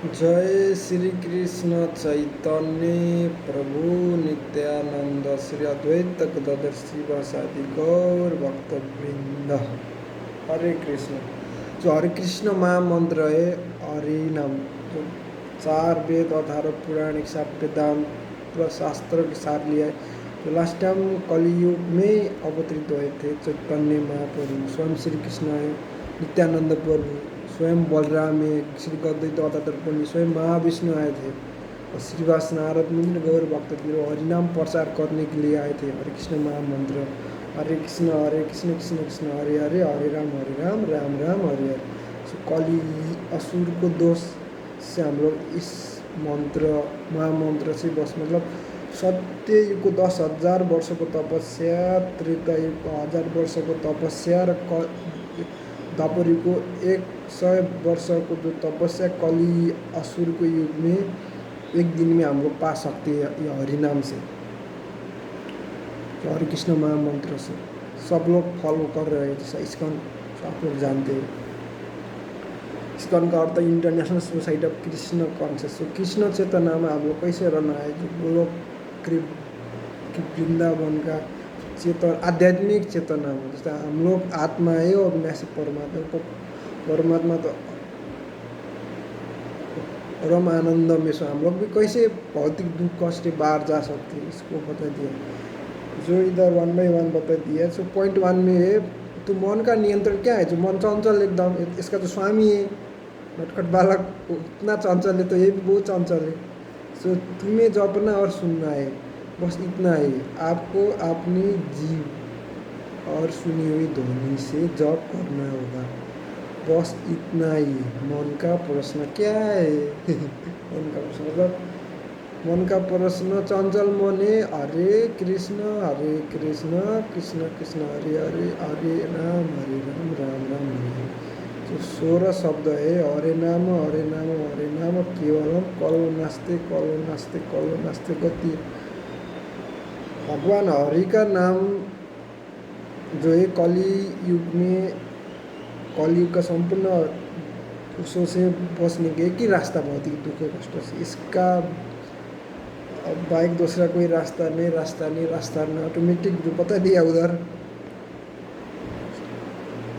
जय श्री कृष्ण चैतन्य प्रभु नित्यानंद श्री अद्वैत गदाधर शिवासादि गौर भक्तवृंद। हरे कृष्ण। जो हरे कृष्ण महामंत्र है, हरि नाम, जो चार वेद अठारह पुराणिक सात वेदांत शास्त्र के सार लिया है, जो लास्ट टाइम कलयुग में अवतरित हुए थे चैतन्य महाप्रभु, स्वयं श्री कृष्ण है, नित्यानंद प्रभु, स्वयं बलराम है, श्री अद्वैत गदाधर स्वयं महाविष्णु आए थे, और श्रीवास नारद मुनि गौर भक्त हरिनाम प्रचार करने के लिए आए थे। हरे कृष्ण महामंत्र, हरे कृष्ण कृष्ण कृष्ण हरे हरे, हरे राम राम राम हरे हरे। सो कली असुर को दोष से हम लोग इस मंत्र महामंत्र से बस, मतलब सत्य युग को 10,000 वर्ष को तपस्या, त्रेता युग को 1000 वर्ष को तपस्या, और द्वापर युग को 100 वर्ष को जो तपस्या कली असुर के युग में एक दिन में हम लोग पा सकते हैं यह हरिनाम से, तो हरे कृष्ण महामंत्र से सब लोग फॉलो कर रहे हैं। जैसा इस्कॉन आप लोग जानते हैं, इस्कॉन का अर्थ international society of Krishna conscious. तो कृष्ण चेतना में हम लोग कैसे रहना है, जो वो लोग वृंदावन का चेतन आध्यात्मिक चेतना में, जैसे हम लोग आत्मा है और अविनाशी परमात्मा तो परम आनंद में से हम लोग भी कैसे भौतिक दुख कष्ट बाहर जा सकते हैं, इसको बता दिया। जो इधर 1 by 1 बता दिया। सो पॉइंट 1 में है, तो मन का नियंत्रण क्या है, जो मन चंचल एकदम, इसका जो स्वामी है नटखट बालक इतना चंचल है, तो ये भी बहुत चंचल है। सो तुम्हें जपना और सुनना है, बस इतना ही। आपको अपनी जीव और सुनी हुई ध्वनि से जप करना होगा, बस इतना ही। मन का प्रश्न क्या है मन का प्रश्न मतलब, मन का प्रश्न चंचल मन है, हरे कृष्ण कृष्ण कृष्ण हरे हरे, हरे राम राम राम हरे। तो 16 शब्द है, हरे नाम केवलम कलो नास्ते गति। भगवान हरि का नाम जो है कली युग में, कलयुग का संपूर्ण उसों से बचने के एक ही रास्ता भौतिक दुख कष्ट से, इसका बाइक दूसरा कोई रास्ता नहीं। ऑटोमेटिक जो बता दिया उधर,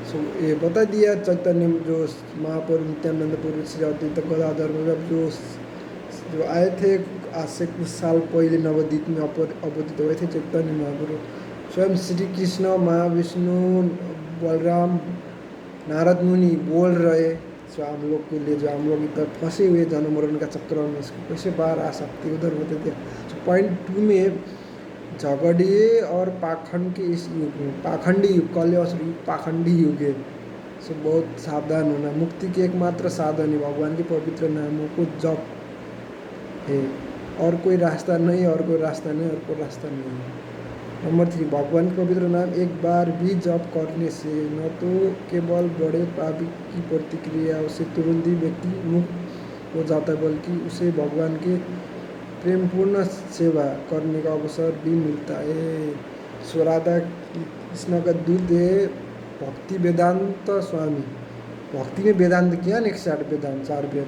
सो ये बता दिया चैतन्य जो महाप्रभु नित्यानंद प्रभु श्री अद्वैत गदाधर, मतलब जो आए थे आज से कुछ साल पहले नवद्वीप में अवतरित हुए थे चैतन्य महाप्रभु, स्वयं श्री कृष्ण महाविष्णु बलराम नारद मुनि बोल रहे। सो हम लोग के लिए, जो हम लोग इधर फंसे हुए जन्म मरण का चक्र में, इसको कैसे बाहर आ सकते उधर बता दिया। तो पॉइंट 2 में, झगड़िए और पाखंड के इस युग में, पाखंडी युग, कलयुग युग पाखंडी युग है। सो बहुत सावधान होना। मुक्ति के एकमात्र साधन है भगवान के पवित्र नामों को जप है, और कोई रास्ता नहीं, और कोई रास्ता नहीं। नंबर 3, भगवान के पवित्र नाम एक बार भी जप करने से न तो केवल बड़े पापी की प्रतिक्रिया उसे तुरंत ही व्यक्ति मुक्त हो जाता है, बल्कि उसे भगवान के प्रेमपूर्ण सेवा करने का अवसर भी मिलता है। सो राधा कृष्ण का दूत है भक्ति वेदांत स्वामी। भक्ति में वेदांत किया ना, 61 वेदांत 4 वेद,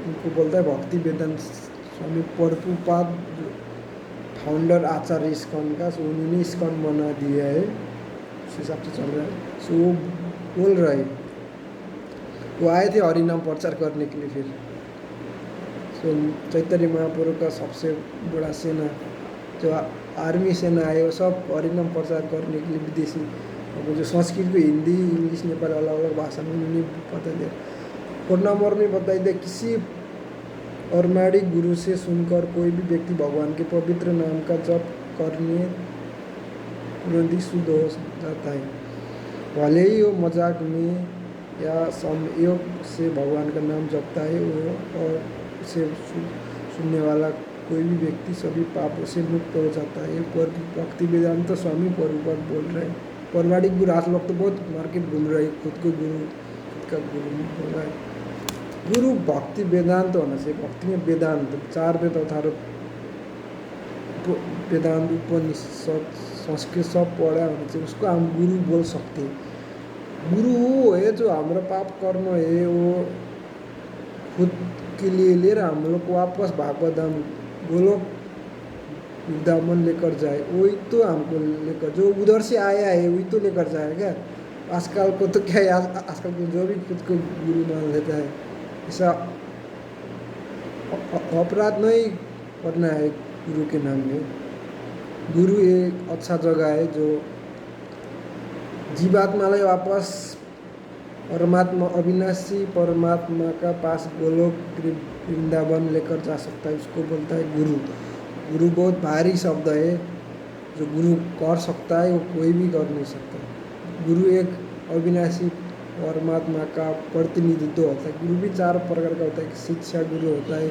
उनको बोलता है भक्ति वेदांत स्वामी प्रभुपाद, फाउंडर आचार्य इस्कॉन का। सो उन्होंने इस्कॉन बना दिया है, उस हिसाब से चल रहा है। सो वो बोल रहे, वो आए थे हरिनाम प्रचार करने के लिए। फिर सो चैतन्य महाप्रभु का सबसे बड़ा सेना, जो आर्मी सेना है, वो सब हरिनाम प्रचार करने के लिए विदेशी, अब जो संस्कृत को हिंदी इंग्लिश नेपाली अलग अलग भाषा में उन्होंने बता दिया। 4 नंबर में बताई दिया, किसी औरमाड़ी गुरु से सुनकर कोई भी व्यक्ति भगवान के पवित्र नाम का जप करने तुरंत ही शुद्ध हो जाता है, भले ही वो मजाक में या संयोग से भगवान का नाम जपता है वो, और उसे सुनने वाला कोई भी व्यक्ति सभी पापों से मुक्त हो जाता है। पर भक्ति वेदांत स्वामी प्रभुपाद बोल रहे हैं। पौराणिक गुरु आज लोग तो बहुत मार्केट घूम रहे हैं, खुद का गुरु बोल रहा है। गुरु भक्ति वेदांत होना चाहिए। भक्ति में वेदांत 4 वेद अठारह वेदांत उपनिषद संस्कृत सब पढ़ा होना चाहिए, उसको हम गुरु बोल सकते हैं। गुरु वो है जो हमारा पाप कर्म है वो खुद के लिए लेकर हम लोग को वापस भागवत धाम गोलोक वृंदावन लेकर जाए, वही तो हमको लेकर, जो उधर से आया है वही तो लेकर जाएगा। आजकल को तो क्या है, आजकल को जो भी खुद को गुरु मान लेता है, ऐसा अपराध नहीं करना है गुरु के नाम में। गुरु एक अच्छा जगह है जो जीवात्मालाई वापस परमात्मा, अविनाशी परमात्मा का पास गोलोक वृंदावन लेकर जा सकता है, उसको बोलता है गुरु। गुरु बहुत भारी शब्द है, जो गुरु कर सकता है वो कोई भी कर नहीं सकता। गुरु एक अविनाशी परमात्मा का प्रतिनिधित्व होता है। गुरु भी 4 प्रकार का होता है, एक शिक्षा गुरु होता है,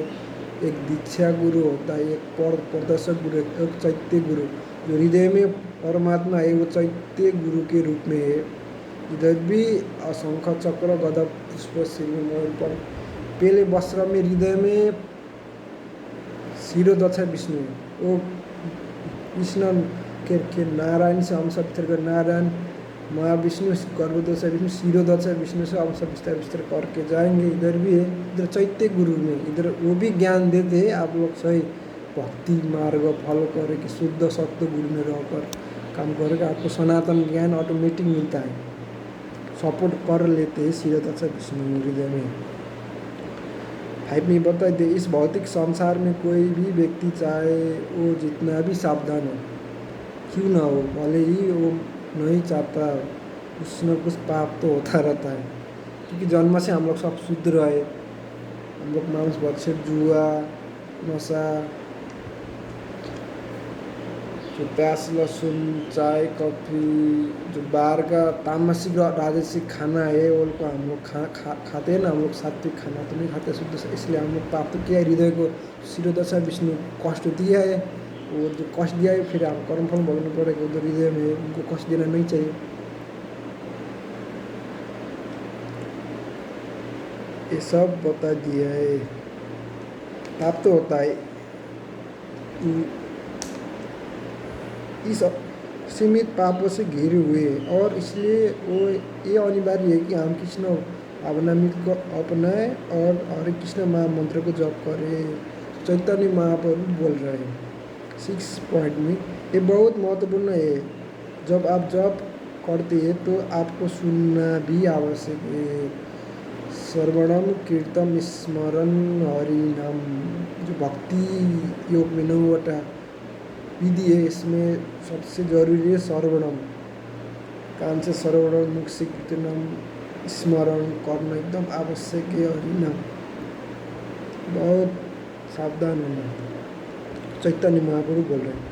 एक दीक्षा गुरु होता है, एक प्रदर्शक गुरु, एक चैत्य गुरु। जो हृदय में परमात्मा है वो चैत्य गुरु के रूप में है। इधर भी शंख चक्र गदा पुष्प श्री मयूर पर पहले वस्त्र में हृदय में शिरोदशा विष्णु है, वो कृष्ण के नारायण से अंश विस्तार कर, नारायण महाविष्णु गर्भदशा विष्णु शिरोदशा विष्णु से अंश विस्तार विस्तार करके जाएंगे। इधर भी है, इधर चैत्य गुरु में, इधर वो भी ज्ञान देते हैं, आप लोग सही भक्ति मार्ग फॉलो करें कि शुद्ध सत्य गुरु में रहकर काम करेगा, आपको सनातन ज्ञान ऑटोमेटिक मिलता है, सपोर्ट कर लेते हैं शिरोदशा विष्णु हृदय में। 5 में बताई दे, इस भौतिक संसार में कोई भी व्यक्ति चाहे वो जितना भी सावधान हो क्यों ना हो, भले ही वो नहीं चाहता, कुछ न कुछ पाप तो होता रहता है, क्योंकि जन्म से हम लोग सब शुद्ध रहे। हम लोग मांस भक्षक, जुआ, नशा, जो प्याज लहसुन चाय कॉफ़ी, जो बाहर का तामसिक राजसिक खाना है वो को हम लोग खाते हैं ना, हम लोग सात्विक खाना तो नहीं खाते शुद्ध, इसलिए हम लोग पाप तो किया है। हृदय को शिरोदशा विष्णु कष्ट दिया है, वो जो कष्ट दिया है फिर आप कर्मफल भोगना पड़ेगा, उधर हृदय में उनको कष्ट देना नहीं चाहिए। ये सब बता दिया है। पाप तो होता है, इस सीमित पापों से घिरे हुए, और इसलिए वो ये अनिवार्य है कि हम कृष्ण भावनामृत को अपनाएं और हरे कृष्ण महामंत्र को जप करें। चैतन्य महाप्रभु बोल रहे हैं 6 पॉइंट में, ये बहुत महत्वपूर्ण है। जब आप जप करते हैं तो आपको सुनना भी आवश्यक है। श्रवणम कीर्तन स्मरण हरि नाम, जो भक्ति योग में 9 विधि है, इसमें सबसे जरूरी है श्रवणम, कान से श्रवण, मुख से कीर्तनम, स्मरण करना एकदम आवश्यक है। हरिनाम बहुत सावधान होना, चैतन्य महाप्रभु बोल रहे हैं।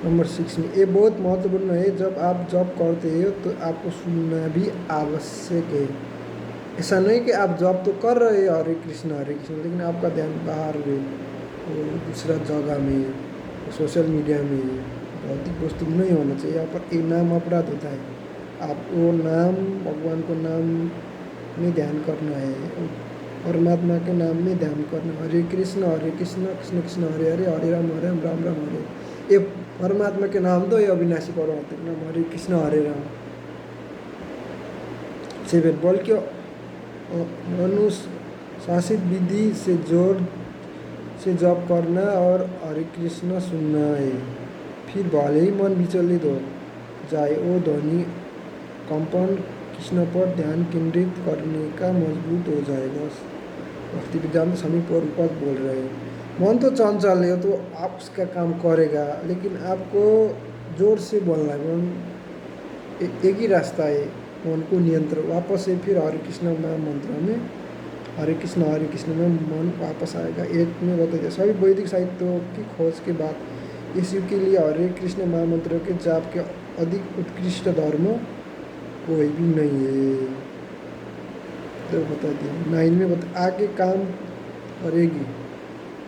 नंबर 6 में ये बहुत महत्वपूर्ण है, जब आप जप करते हैं तो आपको सुनना भी आवश्यक है। ऐसा नहीं कि आप जप तो कर रहे हैं हरे कृष्ण लेकिन आपका ध्यान बाहर है, दूसरा जगह में, सोशल मीडिया में, भौतिक वस्तु नहीं होना चाहिए। यहाँ पर एक नाम अपराध होता है। आप वो नाम, भगवान को नाम में ध्यान करना है, परमात्मा के नाम में ध्यान करना। हरे कृष्ण कृष्ण कृष्ण हरे हरे, हरे राम राम राम हरे। ये परमात्मा के नाम तो ये अविनाशी परमात्मा के नाम, हरे कृष्ण हरे राम। 7 बोल के अनुशासित विधि से जोर से जप करना और हरे कृष्ण सुनना है। फिर भले ही मन विचलित हो जाए, वो ध्वनि कंपन कृष्ण पर ध्यान केंद्रित करने का मजबूत हो जाएगा। भक्ति विद्यान स्वामी प्रभुपाद बोल रहे हैं, मन तो चंचल है तो आप उसका काम करेगा, लेकिन आपको जोर से बोलना है। मन एक ही रास्ता है, मन को नियंत्रण। वापस से फिर हरे कृष्ण मंत्र में हरे कृष्ण में मन वापस आएगा। 8 में बताइए, सभी वैदिक साहित्यों की खोज के बाद इस युग के लिए हरे कृष्ण महामंत्र के जाप के अधिक उत्कृष्ट धर्म कोई भी नहीं है। तो बता दिया। 9 में बता, आगे काम करेगी,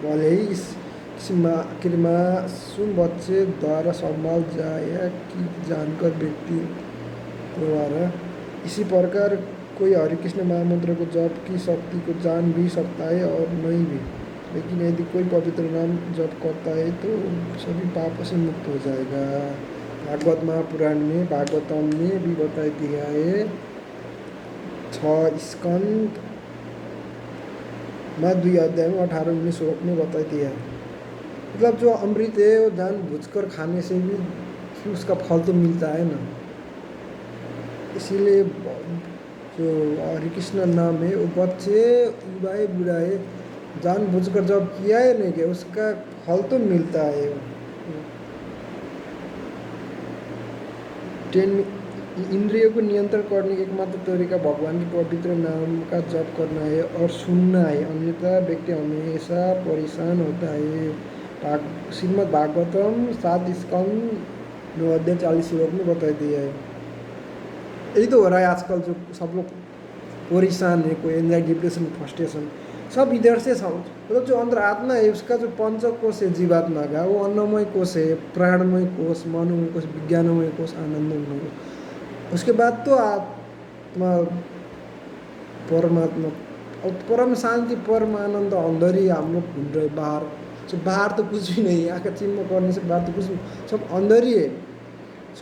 भले ही इस मासूम बच्चे द्वारा संभाल जाए कि जानकर व्यक्ति द्वारा। इसी प्रकार कोई हरे कृष्ण महामंत्र को जप की शक्ति को जान भी सकता है और नहीं भी, लेकिन यदि कोई पवित्र नाम जप करता है तो सभी पापों से मुक्त हो जाएगा। भागवत महापुराण में, भागवतम में भी बता दिया है। 6 स्कंद में 2 अध्याय में 18-19 श्लोक में बता दिया है। मतलब जो अमृत है वो जानबूझकर खाने से भी उसका फल तो मिलता है ना। इसीलिए जो हरे कृष्ण नाम है वो बच्चे युवाए बुढ़ाए जानबूझकर जब किया है नहीं कि उसका फल तो मिलता है। 10 इंद्रियों को नियंत्रण करने का एकमात्र तरीका भगवान के पवित्र नाम का जप करना है और सुनना है, अन्यथा व्यक्ति हमेशा परेशान होता है। श्रीमद् भागवतम 7 स्कंद 9 अध्याय 40 श्लोक में बता दिया है। यही तो हो रहा है आजकल, जो सब लोग परेशान है, कोई एंजाइटी डिप्रेशन फ्रस्ट्रेशन सब इधर से सब। मतलब जो अंदर आत्मा है उसका जो पंचकोश है जीवात्मा का, वो अन्नमय कोश है, प्राणमय कोश, मनोमय कोश, विज्ञानमय कोश, आनंदमय कोश। उसके बाद तो आत्मा परमात्मा और परम शांति परम आनंद अंदर ही हम लोग ढूंढ रहे। बाहर तो कुछ भी नहीं है, आँख चिन्ह करने से बाहर तो कुछ नहीं, सब अंदर ही है।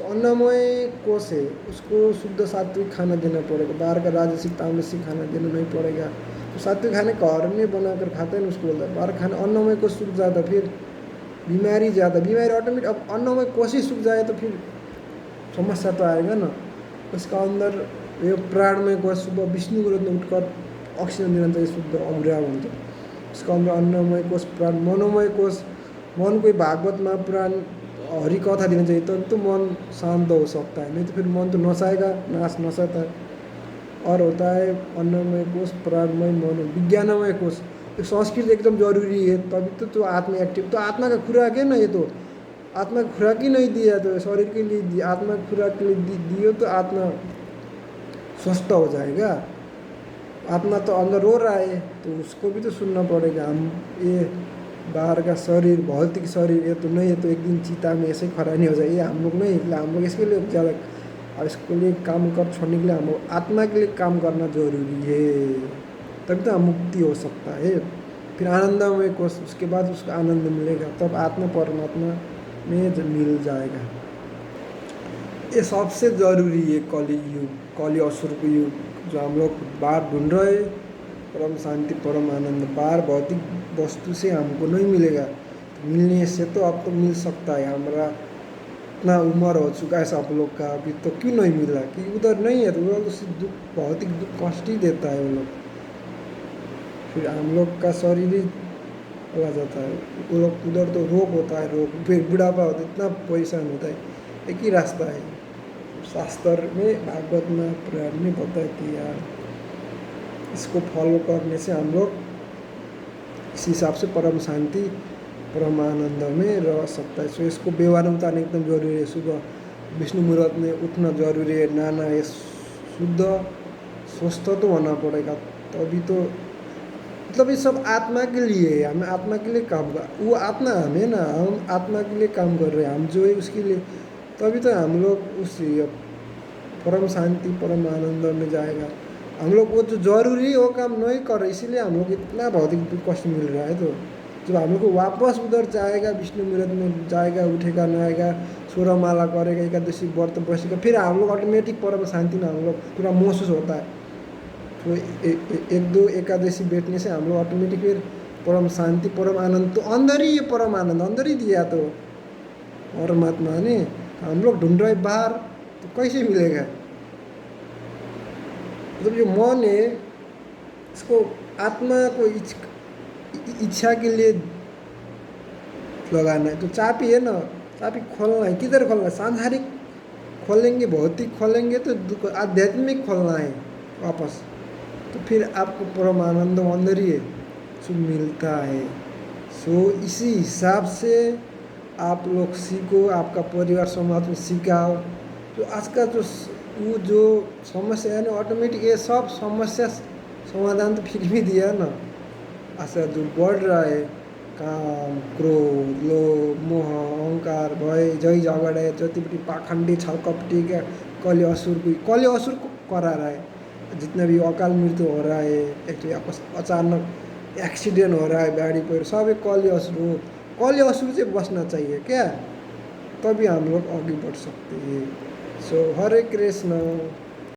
अन्नमय कोश है, उसको शुद्ध सात्विक खाना देना पड़ेगा, बाहर का राजसिक तामसिक खाना देना नहीं पड़ेगा। तो सात्विक खाने घर में बनाकर खाते हैं ना, उसको बोलता है। बाहर खाना अन्नमय कोश सूख जाता, फिर बीमारी बीमारी ऑटोमेटिक। अब अन्नमय कोश ही सूख जाए तो फिर समस्या तो आएगा ना। उसका अंदर यो प्राणमय कोश सुबह विष्णु को उठकर ऑक्सीजन देना चाहिए, शुद्ध अग्रह बोलते। उसका अंदर अन्नमय कोश, प्राण, मनोमय कोश, मन कोई भागवत महापुराण हरि कथा देना चाहिए तो मन शांत हो सकता है, नहीं तो फिर मन तो नशाएगा, नाश नशाता है। और होता है अन्नमय कोश, प्राणमय, मनो, विज्ञानमय कोश। तो संस्कृत एकदम जरूरी है, तभी तो आत्मा एक्टिव। तो आत्मा का खुराक है ना ये, तो आत्मा का खुराक ही नहीं दिया तो शरीर के लिए दिया, आत्मा का खुराक के लिए दियो तो आत्मा स्वस्थ हो जाएगा। आत्मा तो अंदर रो रहा है तो उसको भी तो सुनना पड़ेगा। हम ये बाहर का शरीर, भौतिक शरीर, ये तो नहीं है तो एक दिन चिता में ऐसे खड़ा नहीं हो जाए, ये हम लोग नहीं। इसलिए हम लोग इसके लिए ज़्यादा, और इसके लिए काम कर छोड़ने के लिए हम लोग आत्मा के लिए काम करना जरूरी है, तभी तो मुक्ति हो सकता है। फिर आनंदमय कोश, उसके बाद उसको आनंद मिलेगा, तब आत्मा परमात्मा में मिल जाएगा। ये सबसे ज़रूरी है कली युग, कली असुर का युग जो हम लोग बाहर ढूंढ रहे। परम शांति परम आनंद बाहर भौतिक वस्तु से हमको नहीं मिलेगा, तो मिलने से तो अब तो मिल सकता है। हमारा इतना उम्र हो चुका है सब लोग का, अभी तो क्यों नहीं मिला कि उधर नहीं है तो उधर तो दुख, भौतिक दुख कष्ट ही देता है वो लोग। फिर हम लोग का शरीर ही चला जाता है, वो लोग उधर तो रोग होता है, रोग फिर बुढ़ापा होता है, इतना परेशान होता है। एक ही रास्ता है, शास्त्र में भागवत में पुराण में बता दिया, इसको फॉलो करने से हम लोग इस हिसाब से परम शांति परम आनंद में रह सकता है। सो इसको व्यवहार में उतारना एकदम जरूरी है। सुबह विष्णु मुहूर्त में उठना जरूरी है, नहाना है, शुद्ध स्वस्थ तो होना पड़ेगा, तभी तो। मतलब ये सब आत्मा के लिए है, हमें आत्मा के लिए काम कर, वो आत्मा हमें ना, हम आत्मा के लिए काम कर रहे हैं, हम जो है उसके लिए, तभी तो हम लोग उस परम शांति परम आनंद में जाएगा। हम लोग वो जो जरूरी है वो काम नहीं कर रहे, इसीलिए हम लोग इतना भौतिक कष्ट मिल रहा है। तो जब हम लोग को वापस उधर जाएगा, विष्णु मुहूर्त में जाएगा, उठेगा नहाएगा, सोलह माला करेगा, एकादशी व्रत बसेगा, फिर हम लोग ऑटोमेटिक परम शांति में हम लोग पूरा महसूस होता है। तो एक दो एकादशी बैठने से हम लोग ऑटोमेटिक फिर परम शांति परम आनंद, तो अंदर ही ये परम आनंद अंदर ही दिया तो परमात्मा ने। हम लोग ढूंढ रहे बाहर, तो कैसे मिलेगा। मतलब जो मन है इसको आत्मा को इच्छा के लिए लगाना है। तो चाबी है ना, चाबी खोलना है, किधर खोलना है, सांसारिक खोलेंगे, भौतिक खोलेंगे तो आध्यात्मिक खोलना है वापस, तो फिर आपको परम आनंद अंदर ही है जो मिलता है। सो इसी हिसाब से आप लोग सीखो, आपका परिवार समाज में सिखाओ। तो आज का वो जो समस्या है ना, ऑटोमेटिक ये सब समस्या समाधान तो फिर भी दिया ना। ऐसा जो बढ़ रहा है काम, क्रोध, लोभ, मोह, अहंकार, भय, जय झगड़ा, जतिपति पाखंडी छलकपटी का कली असुर को करा रहा है। जितना भी अकाल मृत्यु हो रहा है, एक अचानक एक्सीडेंट हो रहा है, गाड़ी पर, सब एक कली असुर से बचना चाहिए क्या, तभी हम लोग आगे बढ़ सकते हैं। सो हरे कृष्ण।